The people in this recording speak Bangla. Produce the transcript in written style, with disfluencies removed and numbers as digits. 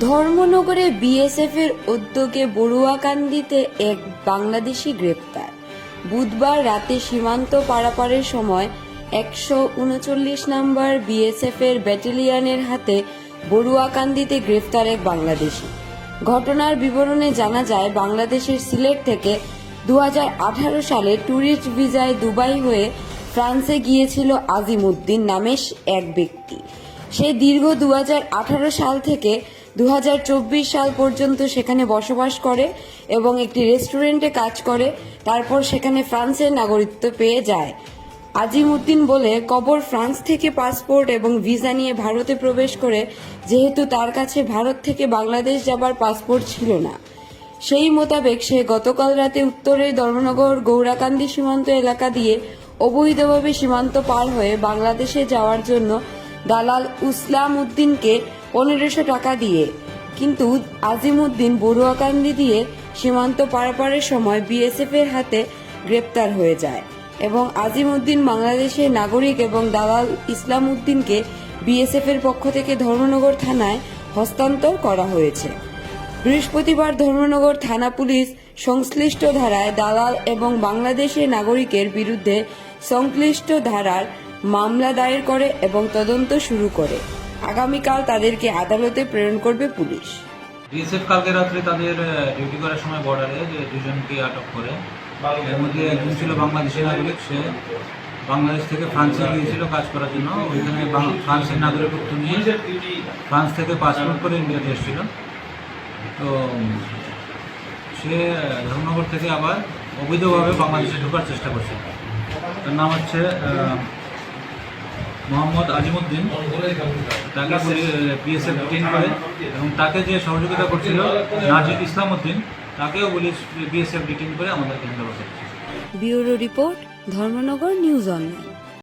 ধর্মনগরে বিএসএফ এর উদ্যোগে বড়ুয়াকান্দিতে এক বাংলাদেশি গ্রেপ্তার। বুধবার রাতে সীমান্ত পারাপারের সময় 139 নম্বর বিএসএফ এর ব্যাটালিয়নের হাতে বড়ুয়াকান্দিতে গ্রেফতার এক বাংলাদেশি। ঘটনার বিবরণে জানা যায়, বাংলাদেশের সিলেট থেকে 2018 সালে ট্যুরিস্ট ভিসায় দুবাই হয়ে ফ্রান্সে গিয়েছিল আজিমউদ্দিন নামে এক ব্যক্তি। সে দীর্ঘ 2018 সাল থেকে 2024 সাল পর্যন্ত সেখানে বসবাস করে এবং একটি রেস্টুরেন্টে কাজ করে। তারপর সেখানে ফ্রান্সের নাগরিকত্ব পেয়ে যায়। আজিমউদ্দিন বলে কবর ফ্রান্স থেকে পাসপোর্ট এবং ভিসা নিয়ে ভারতে প্রবেশ করে, যেহেতু তার কাছে ভারত থেকে বাংলাদেশ যাবার পাসপোর্ট ছিল না। সেই মোতাবেক সে গতকাল রাতে উত্তরের ধর্মনগর গৌরাকান্দি সীমান্ত এলাকা দিয়ে অবৈধভাবে সীমান্ত পার হয়ে বাংলাদেশে যাওয়ার জন্য দালাল ইসলাম উদ্দিনকে 1500 টাকা দিয়ে, কিন্তু আজিমউদ্দিন বড়ুয়াকান্দি দিয়ে সীমান্ত পারাপারের সময় বিএসএফ এর হাতে গ্রেপ্তার হয়ে যায় এবং আজিমউদ্দিন বাংলাদেশের নাগরিক এবং দালাল ইসলাম উদ্দিনকে বিএসএফ এর পক্ষ থেকে ধর্মনগর থানায় হস্তান্তর করা হয়েছে। বৃহস্পতিবার ধর্মনগর থানা পুলিশ সংশ্লিষ্ট ধারায় দালাল এবং বাংলাদেশের নাগরিকের বিরুদ্ধে সংশ্লিষ্ট ধারার মামলা দায়ের করে এবং তদন্ত শুরু করে। আগামীকাল তাদেরকে আদালতে প্রেরণ করবে পুলিশ। বিএসএফ কালকে রাত্রে তাদের ডিউটি করার সময় বর্ডারে যে দুজনকে আটক করে, এর মধ্যে একজন ছিল বাংলাদেশি নাগরিক। সে বাংলাদেশ থেকে ফ্রান্সে গিয়েছিল কাজ করার জন্য। ওইখানে ফ্রান্সের নাগরিকত্ব নিয়ে ফ্রান্স থেকে পাসপোর্ট করে ইন্ডিয়াতে এসেছিল। তো সে ধর্মনগর থেকে আবার অবৈধভাবে বাংলাদেশে ঢোকার চেষ্টা করছে। তার নাম হচ্ছে মোহাম্মদ আজিমউদ্দিন। তাকে বিএসএফ ডিটেইন করে এবং তাকে যে সহযোগিতা করছিল নাজিদ ইসলাম উদ্দিন, তাকেও পুলিশ বিএসএফ ডিটেইন করে আমাদের কেন্দ্রে বসেছে। Bureau report, Dharmanagar news online.